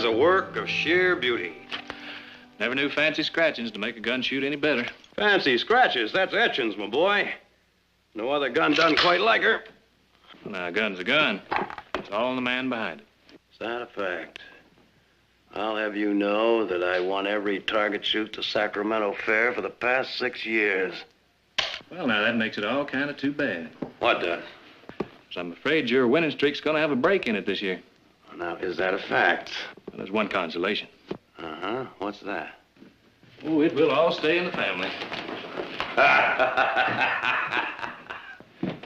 is a work of sheer beauty. Never knew fancy scratchings to make a gun shoot any better. Fancy scratches, that's etchings, my boy. No other gun done quite like her. Well, now, a gun's a gun. It's all in the man behind it. Is that a fact? I'll have you know that I won every target shoot to Sacramento Fair for the past 6 years. Well, now, that makes it all kind of too bad. What does? So I'm afraid your winning streak's going to have a break in it this year. Now, is that a fact? Well, there's one consolation. Uh-huh. What's that? Oh, it will all stay in the family.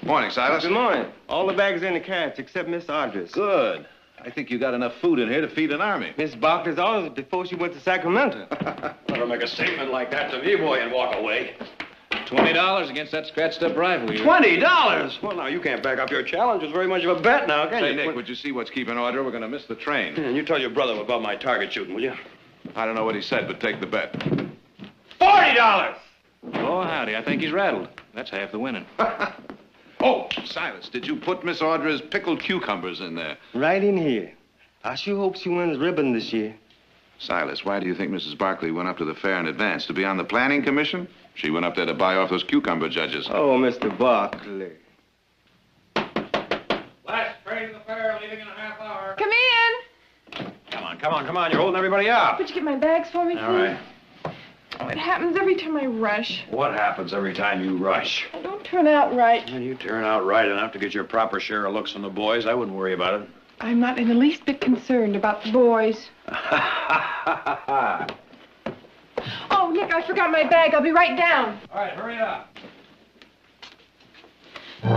Morning, Silas. Good morning. All the bags in the carriage except Miss Audrey's. Good. I think you got enough food in here to feed an army. Miss Barkley's orders before she went to Sacramento. Don't make a statement like that to me, boy, and walk away. $20 against that scratched-up rifle. $20? Well, now, you can't back up your challenge. It's very much of a bet now, can you? Hey, Nick, would you see what's keeping order? We're going to miss the train. And you tell your brother about my target shooting, will you? I don't know what he said, but take the bet. $40! Oh, howdy. I think he's rattled. That's half the winning. Oh, Silas, did you put Miss Audrey's pickled cucumbers in there? Right in here. I sure hope she wins ribbon this year. Silas, why do you think Mrs. Barkley went up to the fair in advance? To be on the planning commission? She went up there to buy off those cucumber judges. Oh, Mr. Barkley. Last train to the fair, leaving in a half hour. Come in. Come on. You're holding everybody up. Would you get my bags for me, please? All right. Oh, it happens every time I rush. What happens every time you rush? I don't turn out right. When you turn out right enough to get your proper share of looks from the boys, I wouldn't worry about it. I'm not in the least bit concerned about the boys. Oh, Nick, I forgot my bag. I'll be right down. All right, hurry up. Come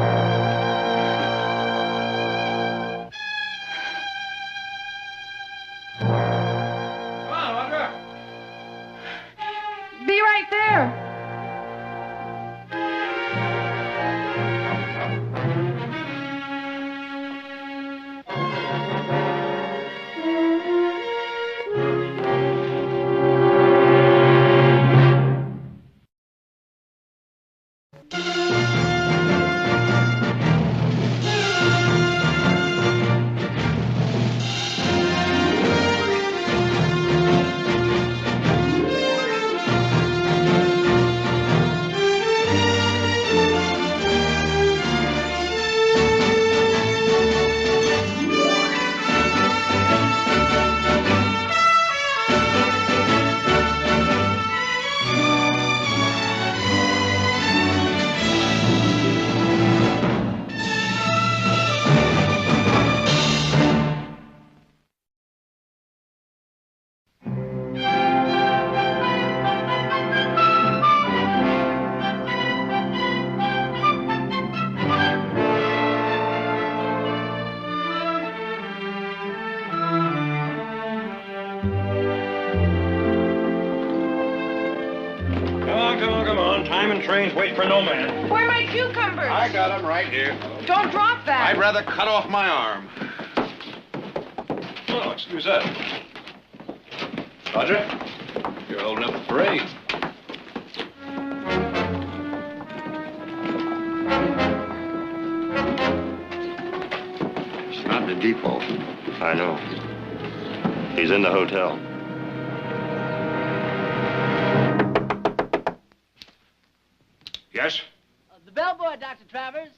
on, Audra. Be right there. Trains wait for no man. Where are my cucumbers? I got them right here. Don't drop that. I'd rather cut off my arm. Oh, excuse that. Audra, you're holding up the parade. He's not in the depot. I know. He's in the hotel. Yes? The bellboy, Dr. Travers.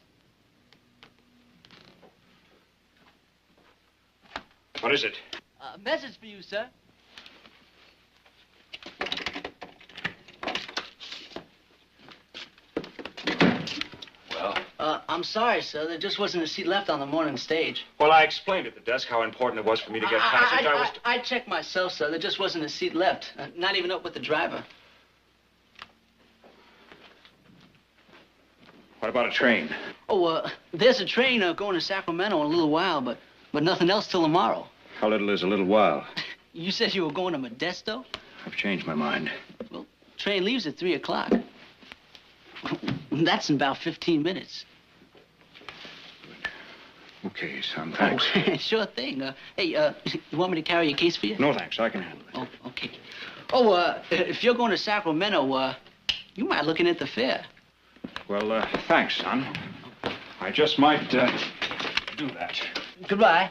What is it? A message for you, sir. Well? I'm sorry, sir. There just wasn't a seat left on the morning stage. Well, I explained at the desk how important it was for me to get passage. I checked myself, sir. There just wasn't a seat left. Not even up with the driver. What about a train? Oh, there's a train going to Sacramento in a little while, but nothing else till tomorrow. How little is a little while? You said you were going to Modesto? I've changed my mind. Well, train leaves at 3 o'clock. That's in about 15 minutes. Okay, son, thanks. Oh, sure thing. Hey, you want me to carry your case for you? No, thanks. I can handle it. Oh, okay. Oh, if you're going to Sacramento, you might look in at the fair. Well, thanks, son. I just might, do that. Goodbye.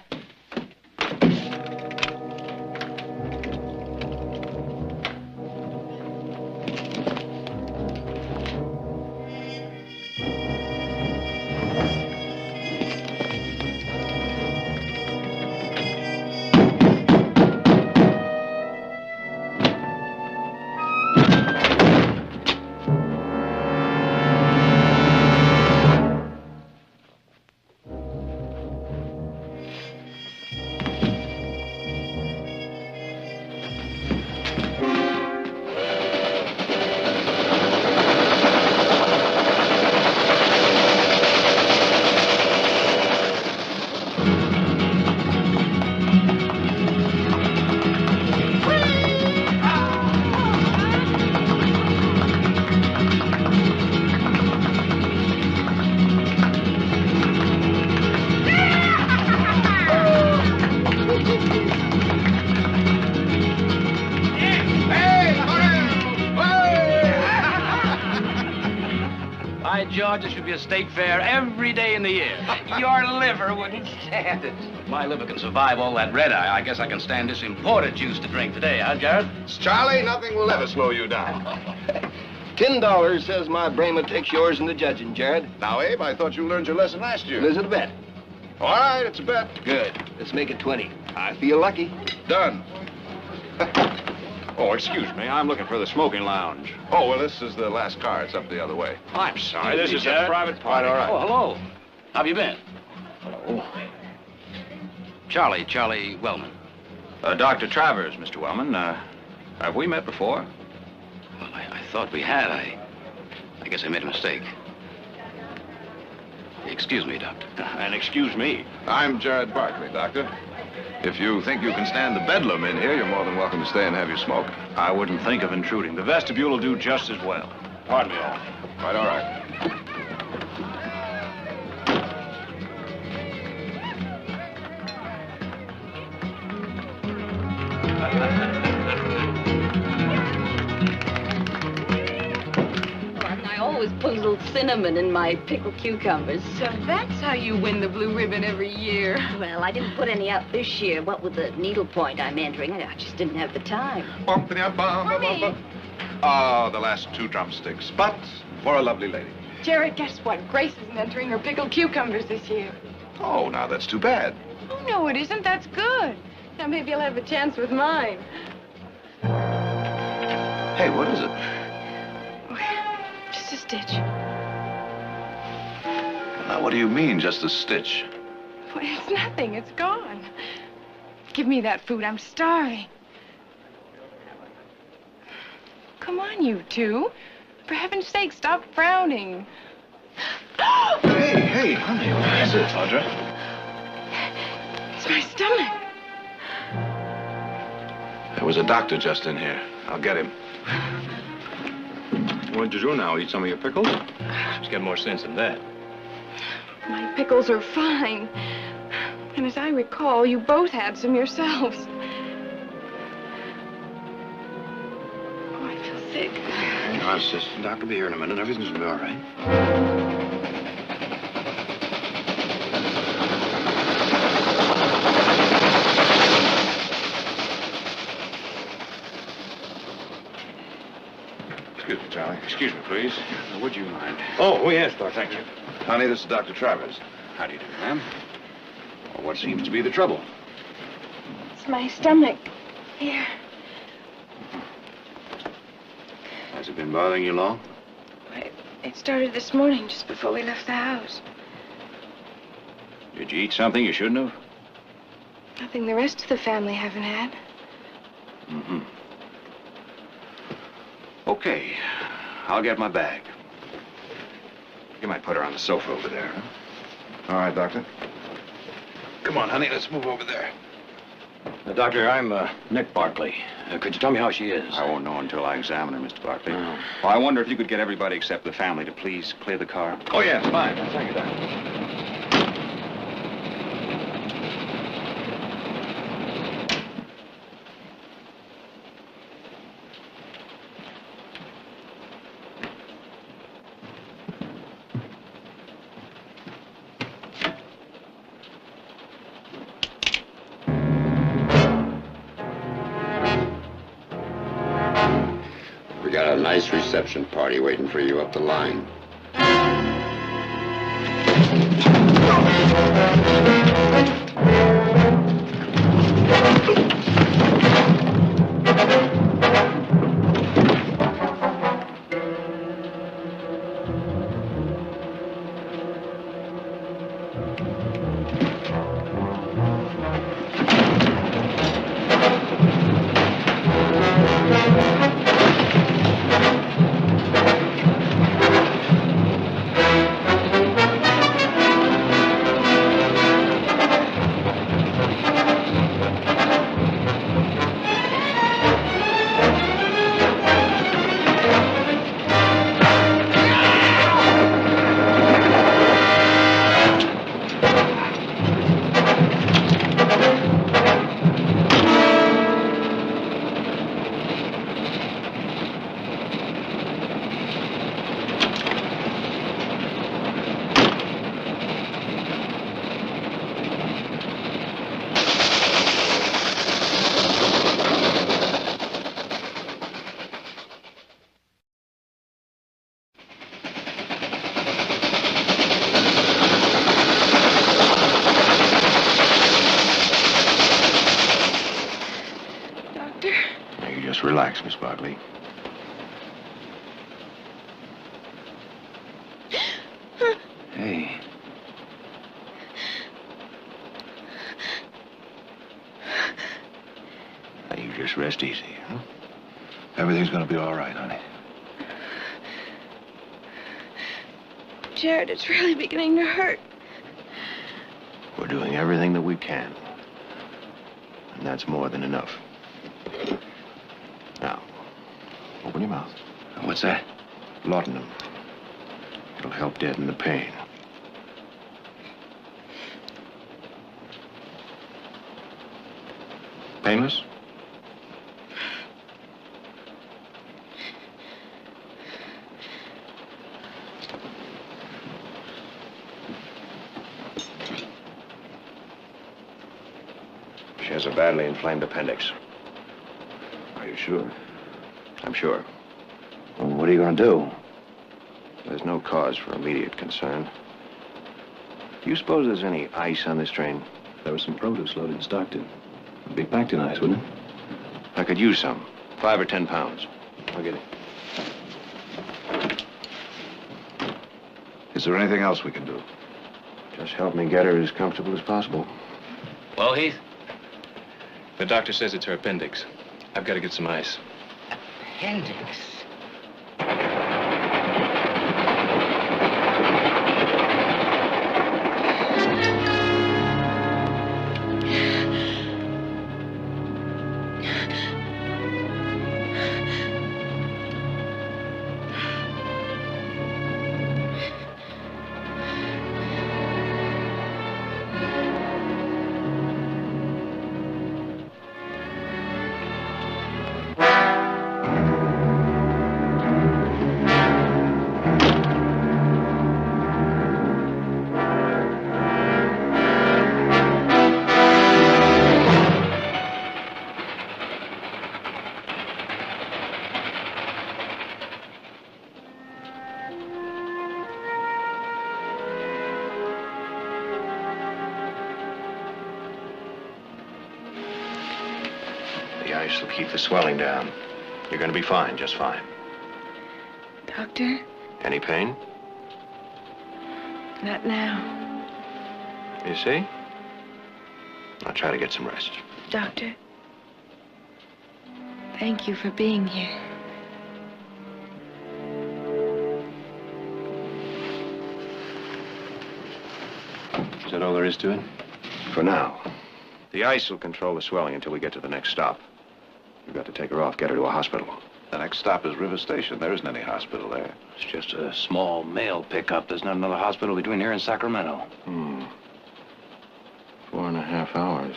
By George, there should be a state fair every day in the year. Your liver wouldn't stand it. If my liver can survive all that red eye, I guess I can stand this imported juice to drink today, huh, Jared? Charlie, nothing will ever slow you down. $10 says my Brahma takes yours in the judging, Jared. Now, Abe, I thought you learned your lesson last year. Is it a bet? All right, it's a bet. Good. Let's make it 20. I feel lucky. Done. Oh, excuse me. I'm looking for the smoking lounge. Oh, well, this is the last car. It's up the other way. I'm sorry. This is a private party. All right. Oh, hello. How have you been? Hello. Charlie Wellman. Dr. Travers, Mr. Wellman. Have we met before? Well, I thought we had. I guess I made a mistake. Excuse me, Doctor. And excuse me. I'm Jared Barkley, Doctor. If you think you can stand the bedlam in here, you're more than welcome to stay and have your smoke. I wouldn't think of intruding. The vestibule will do just as well. Pardon me all. Right, all right. I always put a little cinnamon in my pickled cucumbers. So that's how you win the blue ribbon every year. Well, I didn't put any out this year. What with the needlepoint I'm entering, I just didn't have the time. Mommy! Oh, the last 2 drumsticks, but for a lovely lady. Jared, guess what? Grace isn't entering her pickled cucumbers this year. Oh, now that's too bad. Oh, no, it isn't. That's good. Now maybe I'll have a chance with mine. Hey, what is it? Just a stitch. Now, what do you mean, just a stitch? Well, it's nothing. It's gone. Give me that food. I'm starving. Come on, you two. For heaven's sake, stop frowning. Hey, honey, what is it? Audra? It's my stomach. There was a doctor just in here. I'll get him. What'd you do now? Eat some of your pickles? Just get more sense than that. My pickles are fine. And as I recall, you both had some yourselves. Oh, I feel sick. Hang on, sis. The doctor will be here in a minute. Everything's going to be all right. Excuse me, Charlie. Excuse me, please. Would you mind? Oh, yes, Doctor. Thank you. Honey, this is Dr. Travers. How do you do, ma'am? Well, what seems to be the trouble? It's my stomach. Here. Has it been bothering you long? It started this morning, just before we left the house. Did you eat something you shouldn't have? Nothing the rest of the family haven't had. Mm-hmm. Okay. I'll get my bag. You might put her on the sofa over there, huh? All right, Doctor. Come on, honey. Let's move over there. Doctor, I'm Nick Barkley. Could you tell me how she is? I won't know until I examine her, Mr. Barkley. Oh. Well, I wonder if you could get everybody except the family to please clear the car. Oh, yes, fine. Thank you, Doctor. We got a nice reception party waiting for you up the line. relax, Miss Barkley. Hey. Now, you just rest easy, huh? Everything's gonna be all right, honey. Jared, it's really beginning to hurt. We're doing everything that we can. And that's more than enough. Now, open your mouth. What's that? Laudanum. It'll help deaden the pain. Painless? She has a badly inflamed appendix. Are you sure? I'm sure. Well, what are you going to do? There's no cause for immediate concern. Do you suppose there's any ice on this train? There was some produce loaded in Stockton. It'd be packed in ice, wouldn't it? I could use some. 5 or 10 pounds. I'll get it. Is there anything else we can do? Just help me get her as comfortable as possible. Well, Heath? The doctor says it's her appendix. I've got to get some ice. Appendix? The ice will keep the swelling down. You're going to be fine, just fine. Doctor? Any pain? Not now. You see? I'll try to get some rest. Doctor, thank you for being here. Is that all there is to it? For now. The ice will control the swelling until we get to the next stop. We've got to take her off, get her to a hospital. The next stop is River Station. There isn't any hospital there. It's just a small mail pickup. There's not another hospital between here and Sacramento. 4.5 hours.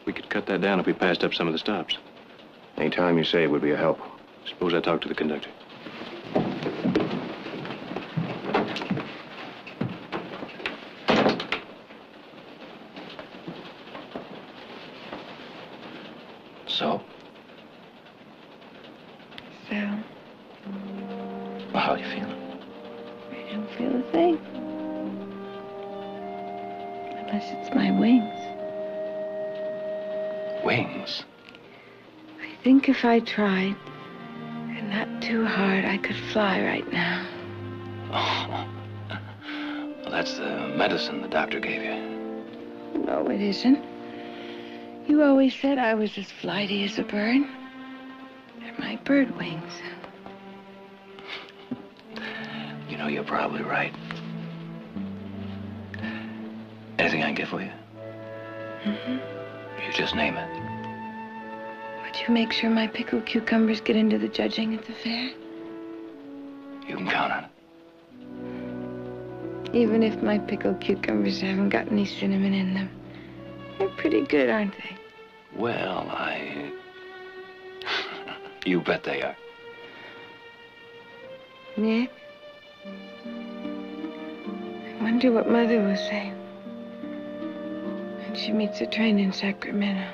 We could cut that down if we passed up some of the stops. Any time you save would be a help. Suppose I talk to the conductor. So? So, Well, how are you feeling? I don't feel a thing. Unless it's my wings. Wings? I think if I tried, and not too hard, I could fly right now. Oh. Well, that's the medicine the doctor gave you. No, it isn't. You always said I was as flighty as a bird. They're my bird wings. You know, you're probably right. Anything I can get for you? You just name it. Would you make sure my pickled cucumbers get into the judging at the fair? You can count on it. Even if my pickled cucumbers haven't got any cinnamon in them. They're pretty good, aren't they? Well, You bet they are. Nick? I wonder what Mother will say when she meets a train in Sacramento.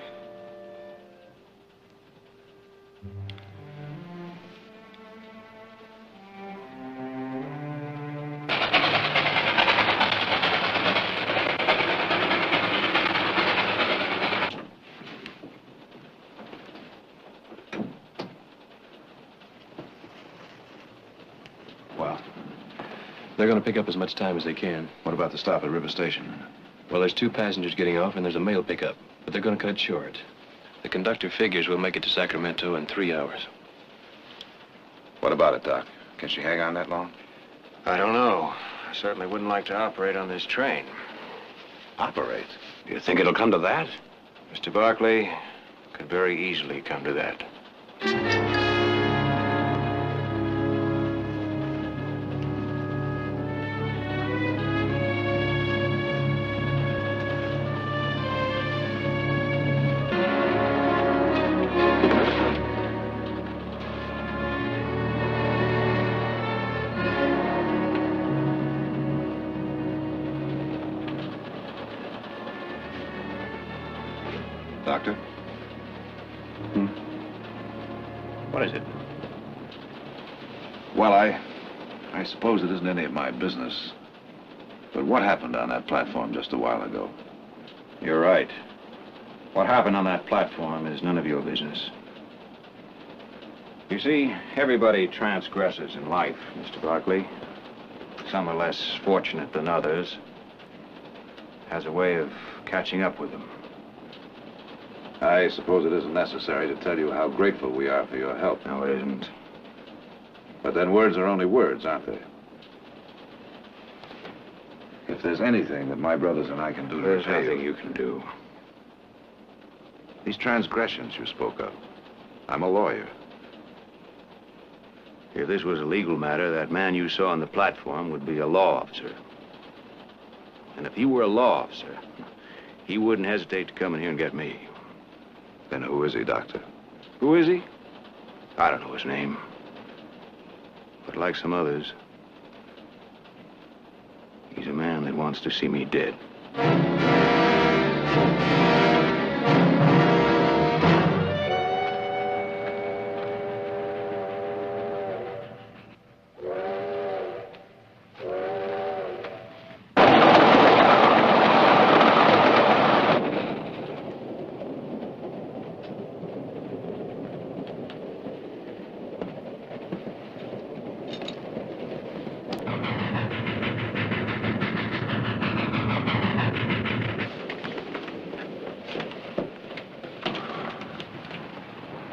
They're going to pick up as much time as they can. What about the stop at River Station? Well, there's 2 passengers getting off, and there's a mail pickup. But they're going to cut it short. The conductor figures we'll make it to Sacramento in 3 hours. What about it, Doc? Can she hang on that long? I don't know. I certainly wouldn't like to operate on this train. Operate? You think it'll come to that? Mr. Barkley, could very easily come to that. Doctor? What is it? Well, I suppose it isn't any of my business. But what happened on that platform just a while ago? You're right. What happened on that platform is none of your business. You see, everybody transgresses in life, Mr. Barkley. Some are less fortunate than others. Has a way of catching up with them. I suppose it isn't necessary to tell you how grateful we are for your help. No, it isn't. But then words are only words, aren't they? If there's anything that my brothers and I can do to There's repay nothing you, you can do. these transgressions you spoke of. I'm a lawyer. If this was a legal matter, that man you saw on the platform would be a law officer. And if he were a law officer, he wouldn't hesitate to come in here and get me. Then who is he, Doctor? Who is he? I don't know his name. But like some others, he's a man that wants to see me dead.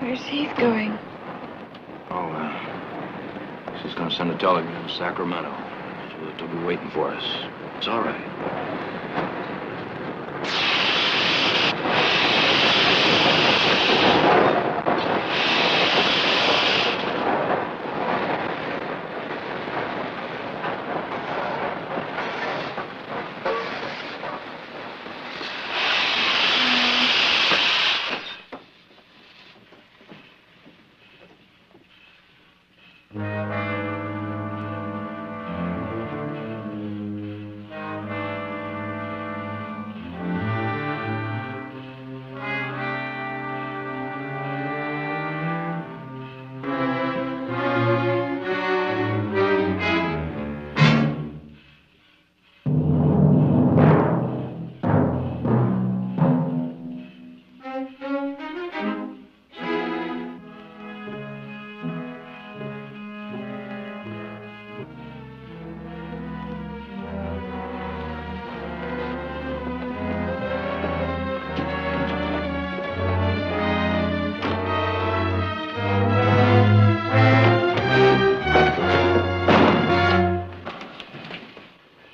Where's Heath going? She's gonna send a telegram to Sacramento. So that they'll be waiting for us. It's all right.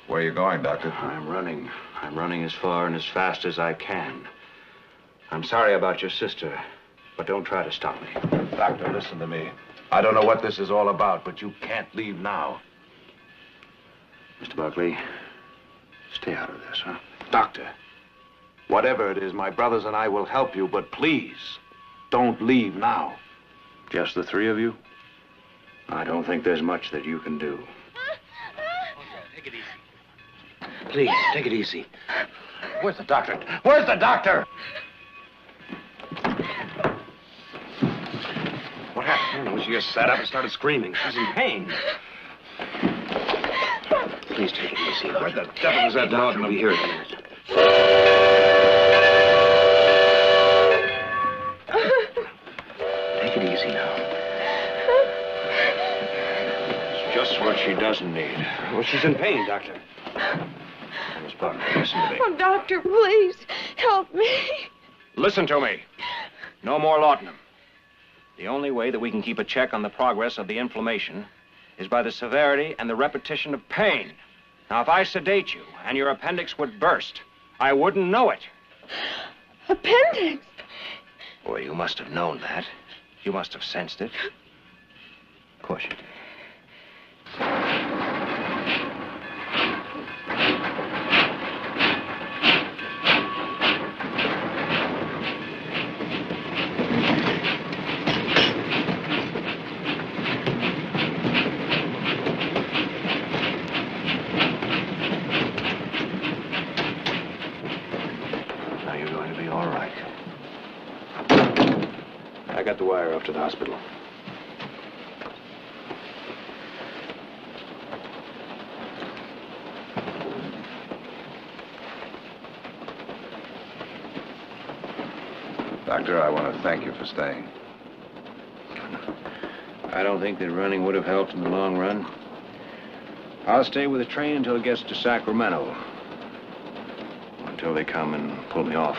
Where are you going, Doctor? I'm running. I'm running as far and as fast as I can. I'm sorry about your sister, but don't try to stop me. Doctor, listen to me. I don't know what this is all about, but you can't leave now. Mr. Barkley, stay out of this, huh? Doctor, whatever it is, my brothers and I will help you, but please, don't leave now. Just the 3 of you? I don't think there's much that you can do. Take it easy. Please, take it easy. Where's the doctor? Where's the doctor? What happened? She just sat up and started screaming. She's in pain. Please take it easy. Where the devil is that dog? We'll be here in a minute. Take it easy now. It's just what she doesn't need. Well, she's in pain, Doctor. Miss Barkley, listen to me. Oh, doctor, please, help me. Listen to me. No more laudanum. The only way that we can keep a check on the progress of the inflammation is by the severity and the repetition of pain. Now, if I sedate you and your appendix would burst, I wouldn't know it. Appendix? Boy, you must have known that. You must have sensed it. Of course you did. I got the wire off to the hospital. Doctor, I want to thank you for staying. I don't think that running would have helped in the long run. I'll stay with the train until it gets to Sacramento. Until they come and pull me off.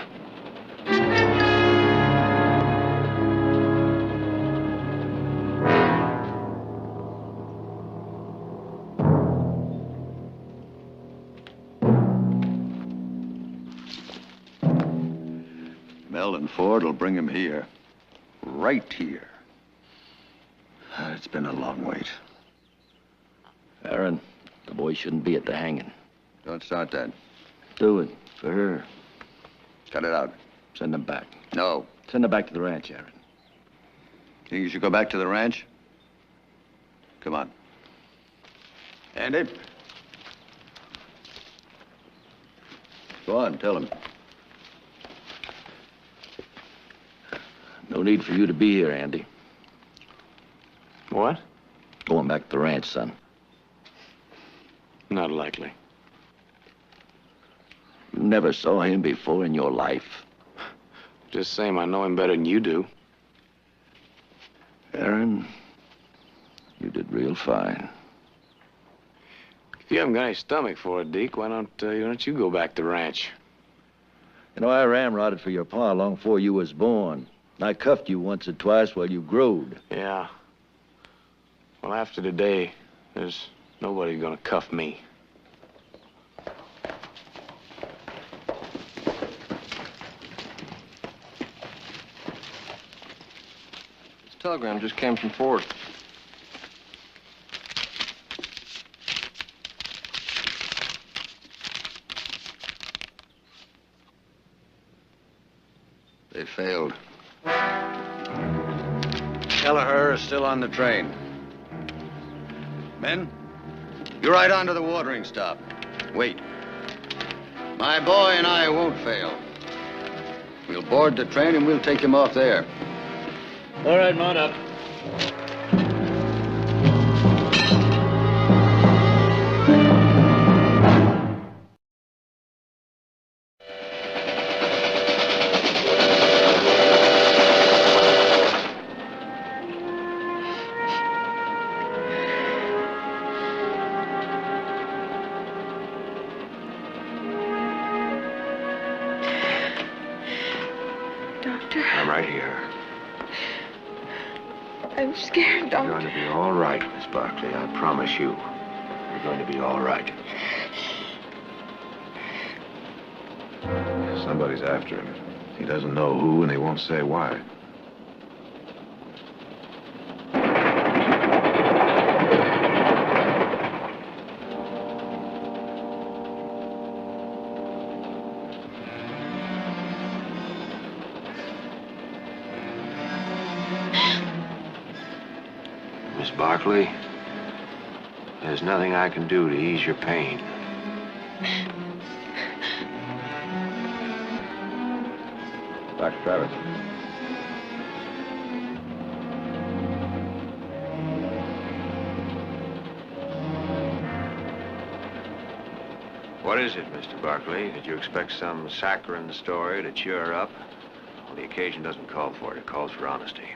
Ford will bring him here. Right here. It's been a long wait. Aaron, the boy shouldn't be at the hanging. Don't start that. Do it. For her. Cut it out. Send them back. No. Send them back to the ranch, Aaron. Think you should go back to the ranch? Come on. Andy? Go on, tell him. No need for you to be here, Andy. What? Going back to the ranch, son. Not likely. You never saw him before in your life. Just same, I know him better than you do. Aaron, you did real fine. If you haven't got any stomach for it, Deke, why don't you go back to the ranch? You know, I ramrodded for your pa long before you was born. I cuffed you once or twice while you growed. Yeah. Well, after today, there's nobody gonna cuff me. This telegram just came from Ford. They failed. Kelleher is still on the train. Men, you ride on to the watering stop. Wait. My boy and I won't fail. We'll board the train and we'll take him off there. All right, mount up. I'm right here. I'm scared, Doctor. You're going to be all right, Miss Barkley. I promise you. You're going to be all right. Somebody's after him. He doesn't know who, and he won't say why. Miss Barkley, there's nothing I can do to ease your pain. Dr. Travis. What is it, Mr. Barkley? Did you expect some saccharine story to cheer her up? Well, the occasion doesn't call for it. It calls for honesty.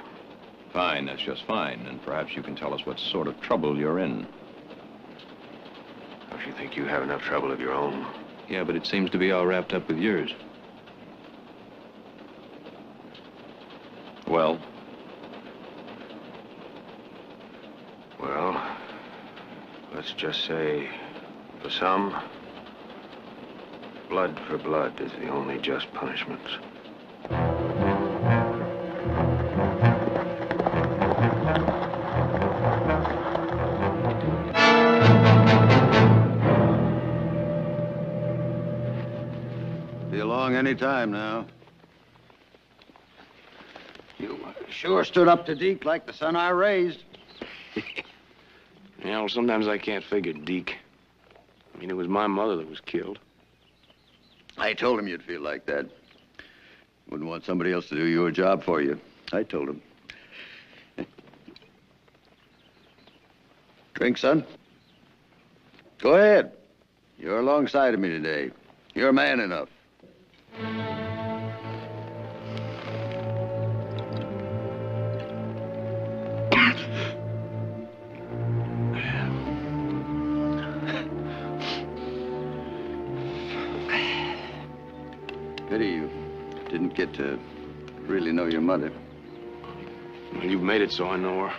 Fine, that's just fine. And perhaps you can tell us what sort of trouble you're in. If you think you have enough trouble of your own. Yeah, but it seems to be all wrapped up with yours. Well? Well, let's just say, for some, blood for blood is the only just punishment. Be along any time now. You sure stood up to Deke like the son I raised. Yeah, well, sometimes I can't figure Deke. I mean, it was my mother that was killed. I told him you'd feel like that. Wouldn't want somebody else to do your job for you. I told him. Drink, son? Go ahead. You're alongside of me today. You're man enough. Pity you didn't get to really know your mother. Well, you've made it so I know her.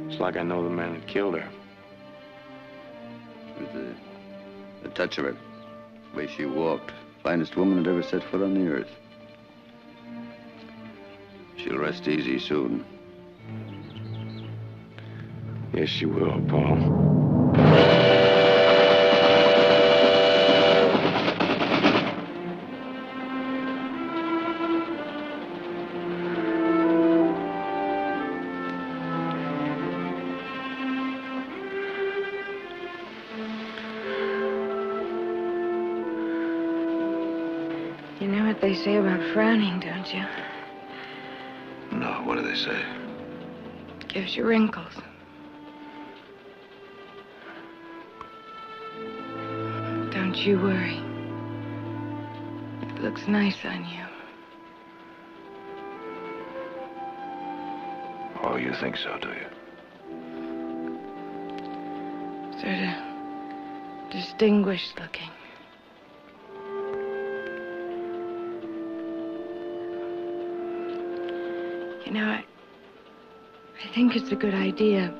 It's like I know the man that killed her. With the touch of her, the way she walked. Finest woman that ever set foot on the earth. She'll rest easy soon. Yes, she will, Paul. You know what they say about frowning, don't you? No, what do they say? Gives you wrinkles. Don't you worry. It looks nice on you. Oh, you think so, do you? Sort of distinguished looking. You know, I think it's a good idea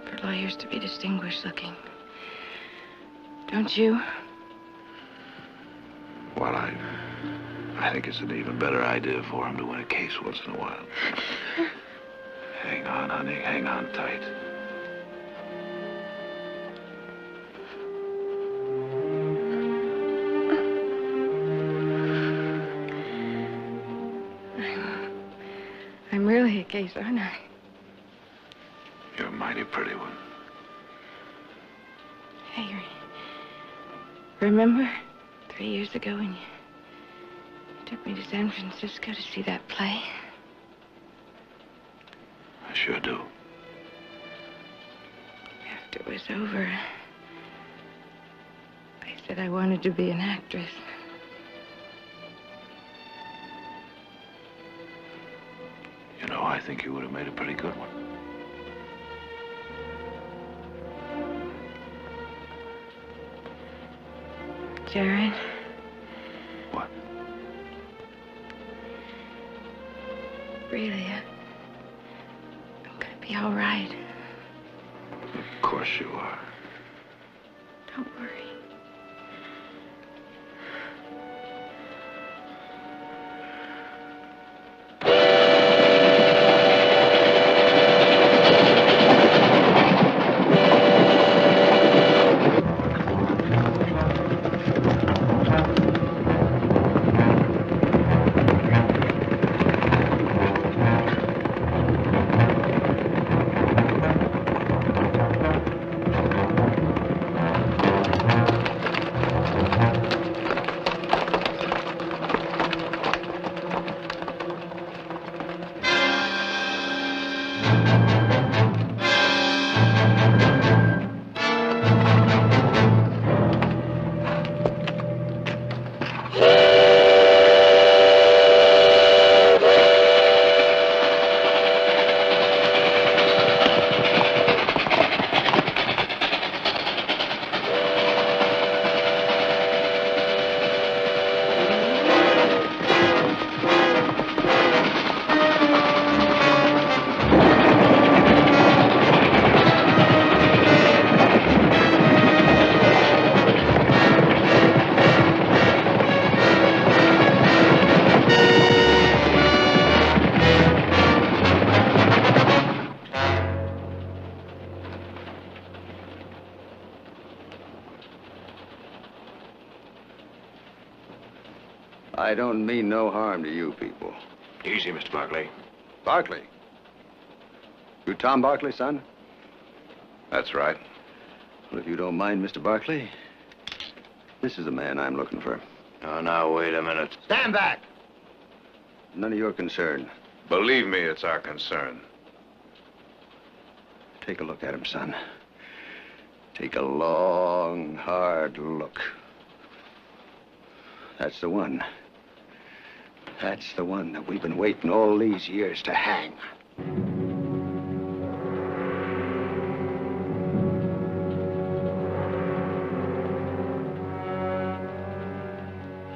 for lawyers to be distinguished looking. Don't you? Well, I think it's an even better idea for him to win a case once in a while. Hang on, honey. Hang on tight. I'm really a case, aren't I? You're a mighty pretty one. Hey, remember 3 years ago when you took me to San Francisco to see that play? I sure do. After it was over, I said I wanted to be an actress. You know, I think you would have made a pretty good one. Jared? What? Really, I'm gonna be all right. Of course you are. Don't worry. I don't mean no harm to you people. Easy, Mr. Barkley. Barkley? You Tom Barkley, son? That's right. Well, if you don't mind, Mr. Barkley, this is the man I'm looking for. Oh, now, wait a minute. Stand back! None of your concern. Believe me, it's our concern. Take a look at him, son. Take a long, hard look. That's the one. That's the one that we've been waiting all these years to hang.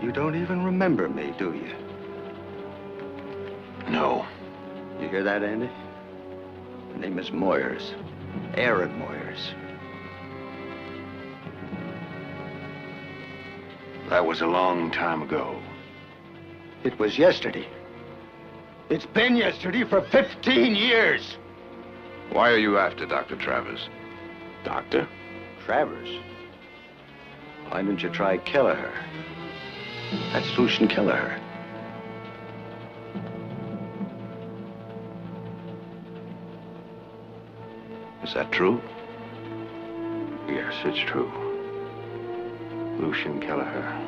You don't even remember me, do you? No. You hear that, Andy? The name is Moyers. Aaron Moyers. That was a long time ago. It was yesterday. It's been yesterday for 15 years. Why are you after Dr. Travers? Doctor? Travers? Why didn't you try Kelleher? That's Lucian Kelleher. Is that true? Yes, it's true. Lucian Kelleher.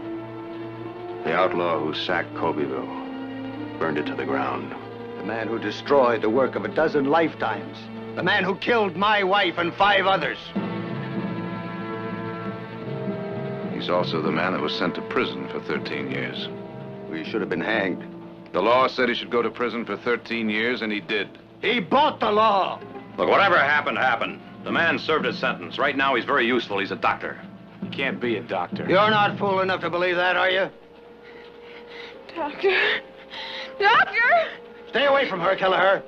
The outlaw who sacked Colbyville. Burned it to the ground. The man who destroyed the work of a dozen lifetimes. The man who killed my wife and 5 others. He's also the man that was sent to prison for 13 years. We should have been hanged. The law said he should go to prison for 13 years, and he did. He bought the law. Look, whatever happened, happened. The man served his sentence. Right now, he's very useful. He's a doctor. He can't be a doctor. You're not fool enough to believe that, are you? Doctor! Doctor! Stay away from her, Kelleher.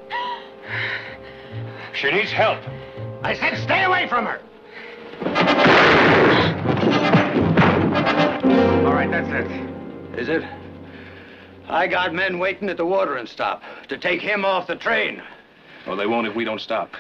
She needs help. I said stay away from her. All right, that's it. Is it? I got men waiting at the watering stop to take him off the train. Well, they won't if we don't stop.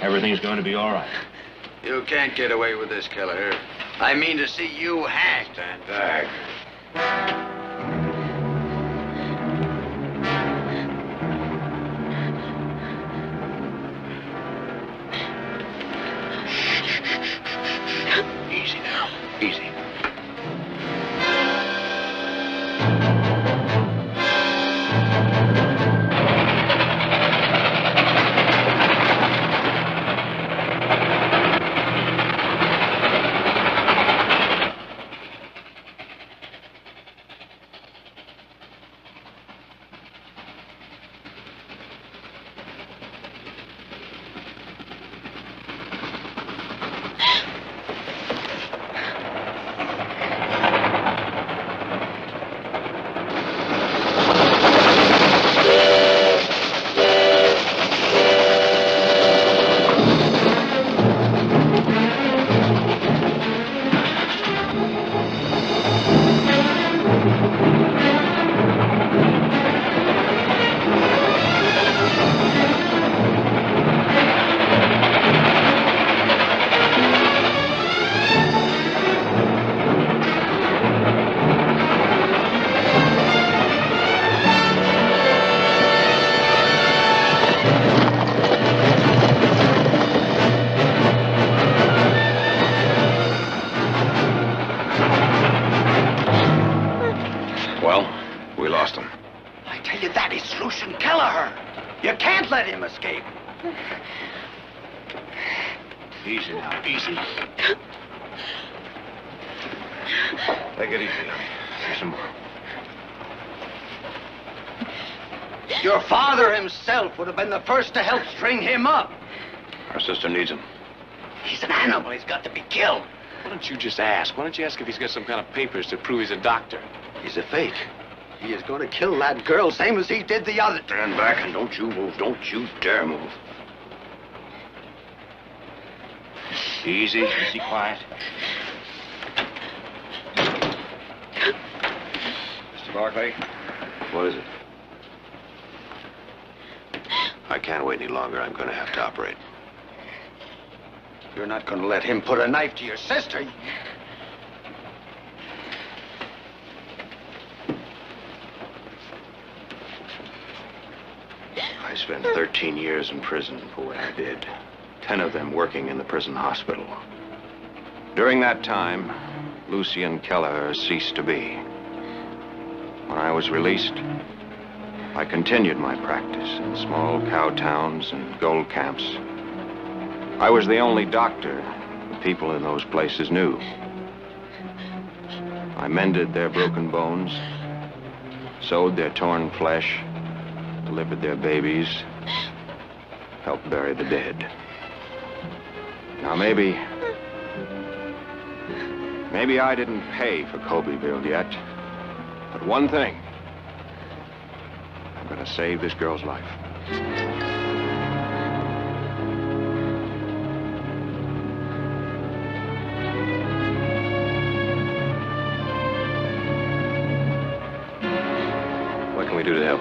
Everything's going to be all right. You can't get away with this, Kelleher. I mean to see you hanged. Stand back. Easy now. Easy. Kelleher. You can't let him escape. Easy now, easy. Take it easy, honey. Here's some more. Your father himself would have been the first to help string him up. Our sister needs him. He's an animal. He's got to be killed. Why don't you just ask? Why don't you ask if he's got some kind of papers to prove he's a doctor? He's a fake. He is going to kill that girl, same as he did the other. Stand back and don't you move. Don't you dare move. Easy, easy, quiet. Mr. Barclay? What is it? I can't wait any longer. I'm going to have to operate. You're not going to let him put a knife to your sister. I spent 13 years in prison for what I did. 10 of them working in the prison hospital. During that time, Lucien Kelleher ceased to be. When I was released, I continued my practice in small cow towns and gold camps. I was the only doctor the people in those places knew. I mended their broken bones, sewed their torn flesh, delivered their babies, helped bury the dead. Now, maybe I didn't pay for Colbyville yet, but one thing, I'm gonna save this girl's life. What can we do to help?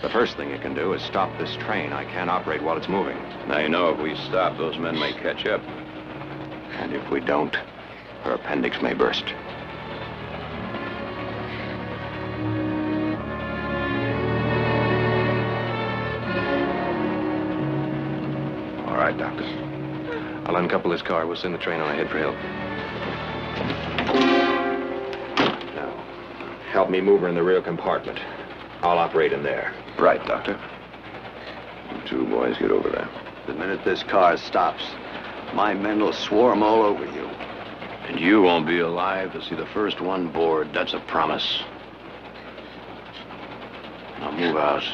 The first thing you can do is stop this train. I can't operate while it's moving. Now, you know, if we stop, those men may catch up. And if we don't, her appendix may burst. All right, Doctor. I'll uncouple this car. We'll send the train on ahead for help. Now, help me move her in the rear compartment. I'll operate in there. Right, Doctor. You two boys get over there. The minute this car stops, my men will swarm all over you. And you won't be alive to see the first one board. That's a promise. Now move out.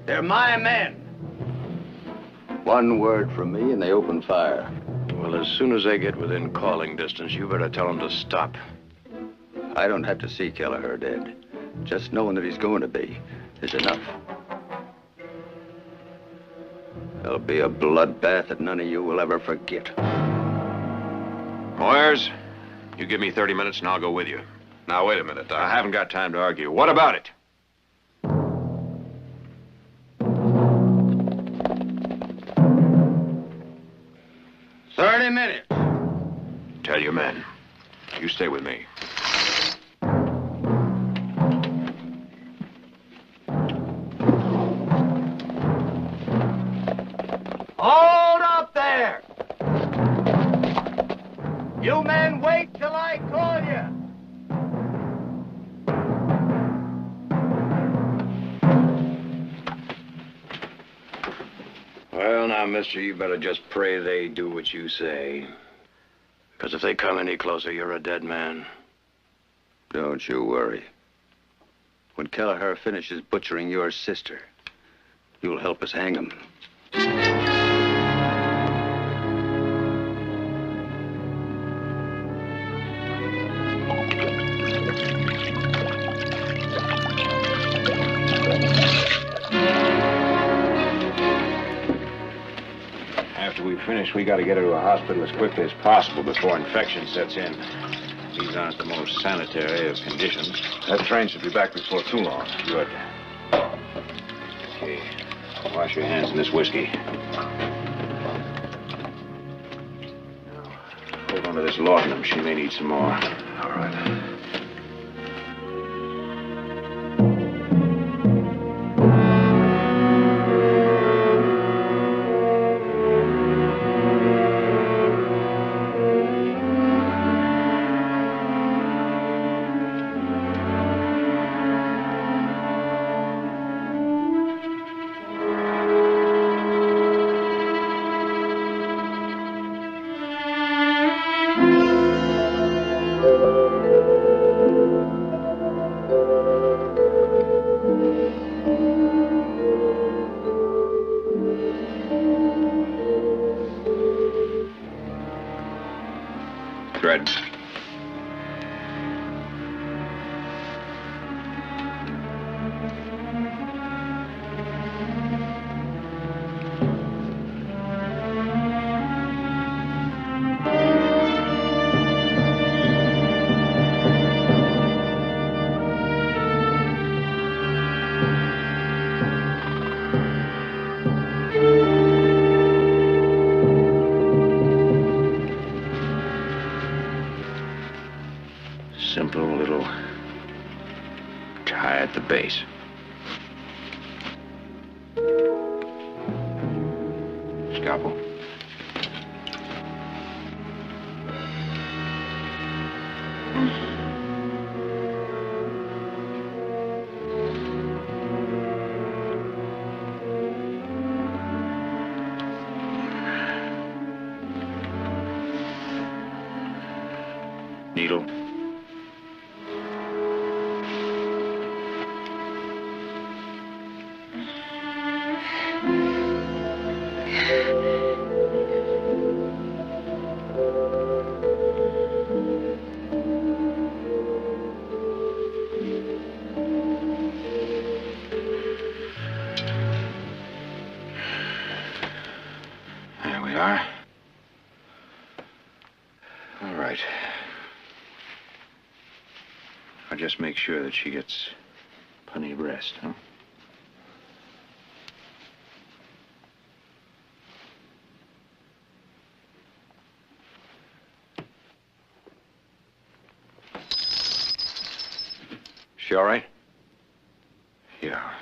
They're my men. One word from me and they open fire. Well, as soon as they get within calling distance, you better tell them to stop. I don't have to see Kelleher dead. Just knowing that he's going to be is enough. There'll be a bloodbath that none of you will ever forget. Moyers, you give me 30 minutes and I'll go with you. Now, wait a minute, Doc. I haven't got time to argue. What about it? Minutes. Tell your men. You stay with me. Hold up there! You men wait till I call you. Well, now, mister, you better just pray they do what you say. Because if they come any closer, you're a dead man. Don't you worry. When Kelleher finishes butchering your sister, you'll help us hang him. After we finish, we got to get her to a hospital as quickly as possible before infection sets in. These aren't the most sanitary of conditions. That train should be back before too long. Good. Okay. Wash your hands in this whiskey. Now, hold on to this laudanum. She may need some more. All right. Thread. Simple little tie at the base. Scalpel. Needle. There we are. All right. I'll just make sure that she gets plenty of rest, huh? She all right? Yeah.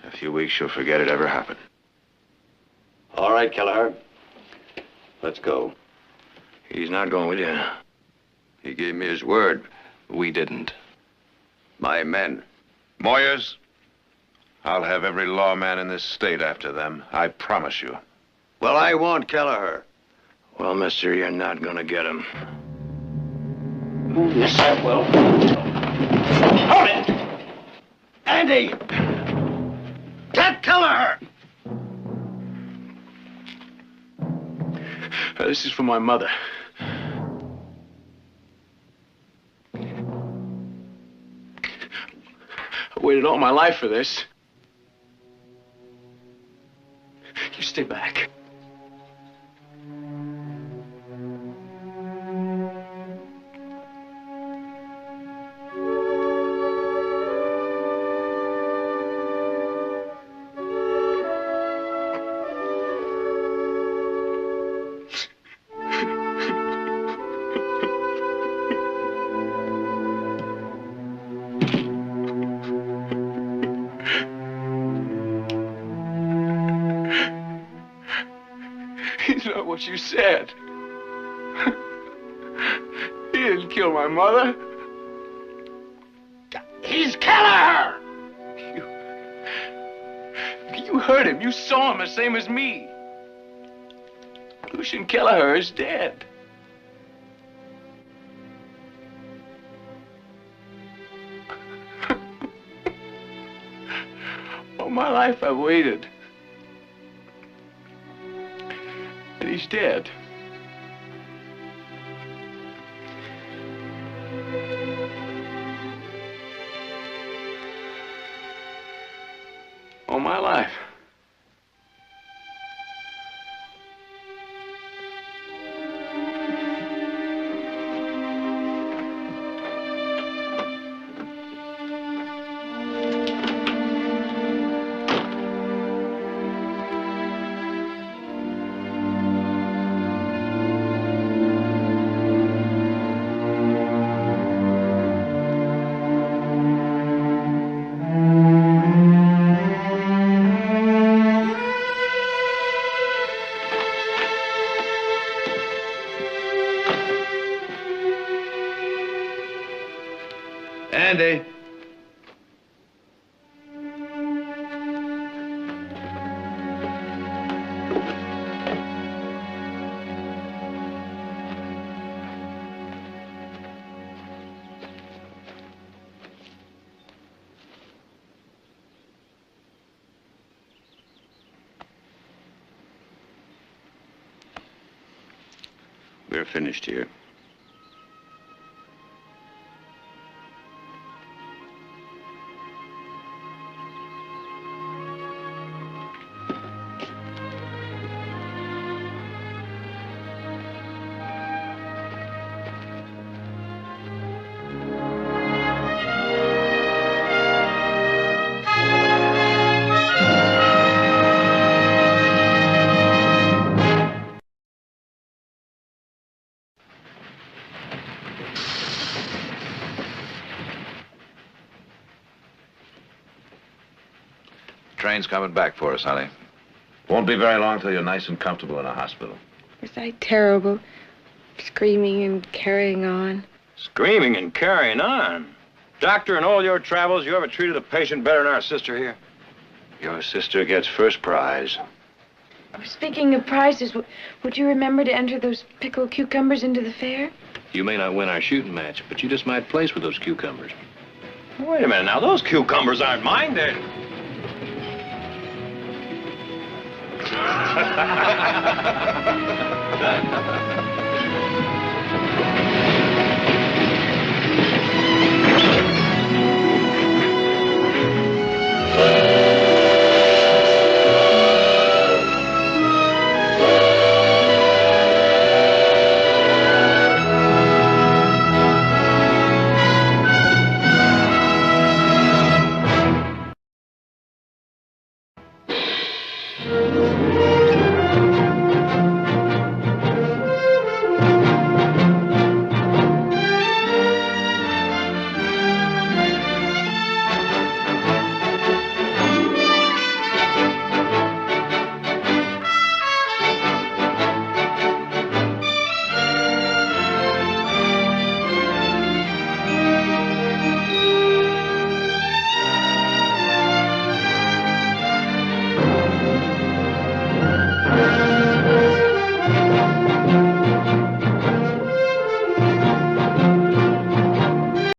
In a few weeks, she'll forget it ever happened. All right, Kelleher. Let's go. He's not going with you. He gave me his word. We didn't. My men. Moyers, I'll have every lawman in this state after them. I promise you. Well, I want Kelleher. Well, mister, you're not gonna get him. Yes, I will. Hold it! Andy! Get Kelleher! This is for my mother. I waited all my life for this. You stay back. He's not what you said. He didn't kill my mother. He's Kelleher! You heard him. You saw him the same as me. Lucian Kelleher is dead. All my life I've waited. And he's dead. All my life. Brandy. We're finished here. Train's coming back for us, honey. Won't be very long till you're nice and comfortable in a hospital. Was I terrible? Screaming and carrying on. Screaming and carrying on? Doctor, in all your travels, you ever treated a patient better than our sister here? Your sister gets first prize. Speaking of prizes, would you remember to enter those pickled cucumbers into the fair? You may not win our shooting match, but you just might place with those cucumbers. Wait a minute now, those cucumbers aren't mine, they're...